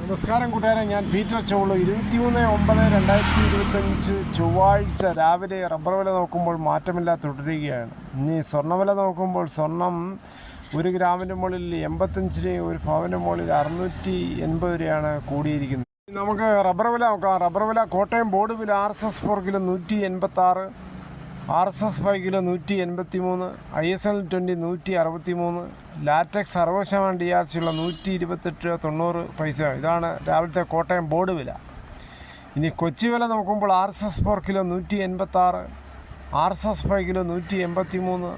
നമസ്കാരം കൂട്ടുകാരെ, ഞാൻ പീറ്റർ ചോളു. 23/9/2025 ചൊവ്വാഴ്ച രാവിലെ റബ്ബർ വില നോക്കുമ്പോൾ മാറ്റമില്ലാതെ തുടരുകയാണ്. ഇനി സ്വർണ്ണവില നോക്കുമ്പോൾ സ്വർണം 1 ഗ്രാമിൻ്റെ മുകളിൽ 85 രൂപയും 1 പവൻ്റെ മുകളിൽ 680 രൂപയാണ് കൂടിയിരിക്കുന്നത്. നമുക്ക് റബ്ബർ വില നോക്കാം. റബ്ബർ വില കോട്ടയം ബോർഡ് വില RSS 4 kilo 186, RSS 5 kilo 183, ISL 20 163, latex 60% DRC ഉള്ള 128.90 രൂപ. ഇതാണ് രാവിലത്തെ കോട്ടയം ബോർഡ് വില. ഇനി കൊച്ചി വില നോക്കുമ്പോൾ RSS 4 കിലോ 186, RSS 5 കിലോ 183.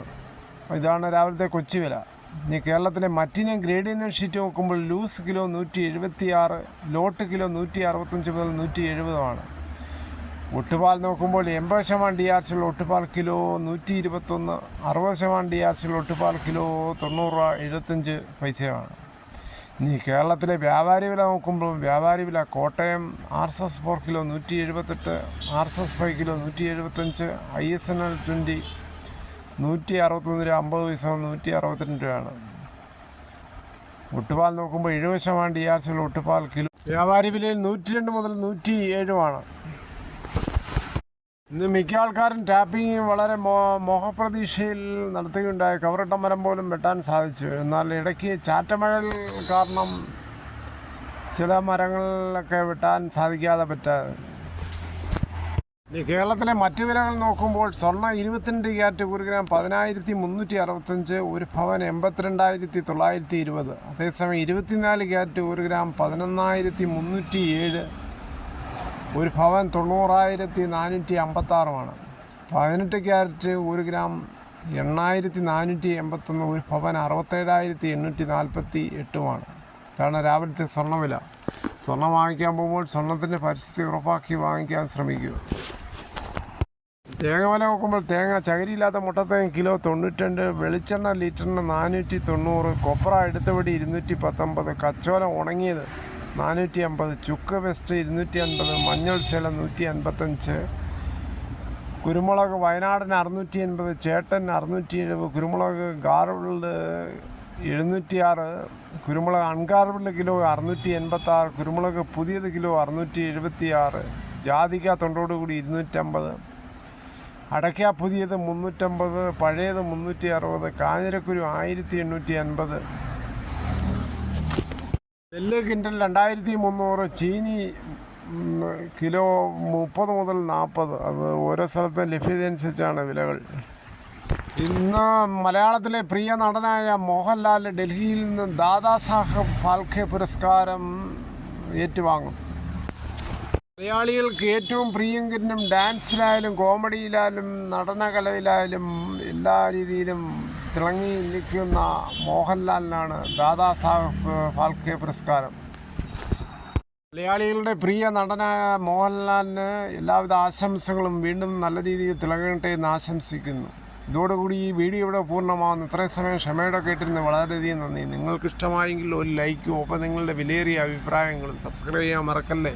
ഇതാണ് രാവിലത്തെ കൊച്ചി വില. ഇനി കേരളത്തിലെ മറ്റിനും ഗ്രേഡിയനും ഷീറ്റ് നോക്കുമ്പോൾ ലൂസ് കിലോ 176, ലോട്ട് കിലോ 165 മുതൽ 170. ഒട്ടുപാൽ നോക്കുമ്പോൾ 80% DRC ഉള്ള ഒട്ടുപാൽ കിലോ 121, 60% DRC ഉള്ള ഒട്ടുപാൽ കിലോ 90.75 രൂപ. ഇനി കേരളത്തിലെ വ്യാപാരി വില നോക്കുമ്പോൾ വ്യാപാരി വില Kottayam RSS 4 kilo 178, RSS 5 kilo 175, ISL 20 161 രൂപ 50 പൈസ 162 രൂപയാണ്. ഒട്ടുപാൽ നോക്കുമ്പോൾ 70% DRC ഉള്ള ഒട്ടുപാൽ കിലോ വ്യാപാരി വിലയിൽ 102 മുതൽ 107. ഇന്ന് മിക്ക ആൾക്കാരും ടാപ്പിംഗ് വളരെ മോഹപ്രതീക്ഷയിൽ നടത്തുകയുണ്ടായി. കവറിട്ട മരം പോലും വെട്ടാൻ സാധിച്ചു. എന്നാൽ ഇടയ്ക്ക് ചാറ്റമഴ കാരണം ചില മരങ്ങളിലൊക്കെ വെട്ടാൻ സാധിക്കാതെ പറ്റാതെ. ഇനി കേരളത്തിലെ മറ്റു വിലകൾ നോക്കുമ്പോൾ സ്വർണ്ണം 22 ക്യാരറ്റ് 1 ഗ്രാം 10,365, 1 പവൻ 82,920. അതേസമയം 24 ക്യാരറ്റ് 1 ഗ്രാം 11,307, 1 പവൻ 90,456. 18 ക്യാരറ്റ് 1 ഗ്രാം 8,481, 1 പവൻ 67,848. ഇതാണ് രാവിലത്തെ സ്വർണ്ണവില. സ്വർണ്ണം വാങ്ങിക്കാൻ പോകുമ്പോൾ സ്വർണ്ണത്തിൻ്റെ പരിസ്ഥിതി ഉറപ്പാക്കി വാങ്ങിക്കാൻ ശ്രമിക്കുക. തേങ്ങ വില നോക്കുമ്പോൾ തേങ്ങ ചകിരിയില്ലാത്ത മുട്ടത്തേങ്ങ കിലോ 92, വെളിച്ചെണ്ണ ലിറ്ററിന് 490, കൊപ്ര എടുത്തപടി 219, കച്ചോലം ഉണങ്ങിയത് 450, ചുക്ക് വെസ്റ്റ് 250, മഞ്ഞൾ സേലം 155, കുരുമുളക് വയനാടൻ 680, ചേട്ടൻ 670, കുരുമുളക് ഗാർബിൾഡ് 706, കുരുമുളക് അൺഗാർബിൾഡ് കിലോ 686, കുരുമുളക് പുതിയത് കിലോ 676, ജാതിക്ക തൊണ്ടോടുകൂടി 250, അടയ്ക്ക പുതിയത് 350, പഴയത് 360, കാഞ്ഞിരക്കുരു 1850, നെല്ല് കിൻഡൽ 2300, ചീനി കിലോ 30 മുതൽ 40. അത് ഓരോ സ്ഥലത്തും ലഭ്യത അനുസരിച്ചാണ് വിലകൾ. ഇന്ന് മലയാളത്തിലെ പ്രിയ നടനായ മോഹൻലാൽ ഡൽഹിയിൽ നിന്ന് ദാദാസാഹബ് ഫാൽക്കെ പുരസ്കാരം ഏറ്റുവാങ്ങും. മലയാളികൾക്ക് ഏറ്റവും പ്രിയങ്കരനും ഡാൻസിലായാലും കോമഡിയിലായാലും നടനകലയിലായാലും എല്ലാ രീതിയിലും തിളങ്ങി നിൽക്കുന്ന മോഹൻലാലിനാണ് ദാദാസാഹബ് ഫാൽക്കെ പുരസ്കാരം. മലയാളികളുടെ പ്രിയ നടനായ മോഹൻലാലിന് എല്ലാവിധ ആശംസകളും. വീണ്ടും നല്ല രീതിയിൽ തിളങ്ങട്ടെ എന്ന് ആശംസിക്കുന്നു. ഇതോടുകൂടി ഈ വീഡിയോ ഇവിടെ പൂർണ്ണമാകുന്നു. ഇത്രയും സമയം ക്ഷമയോടെ കേട്ടിരുന്ന് വളരെയധികം നന്ദി. നിങ്ങൾക്ക് ഇഷ്ടമായെങ്കിൽ ഒരു ലൈക്കും ഒപ്പം നിങ്ങളുടെ വിലയേറിയ അഭിപ്രായങ്ങളും. സബ്സ്ക്രൈബ് ചെയ്യാൻ മറക്കല്ലേ.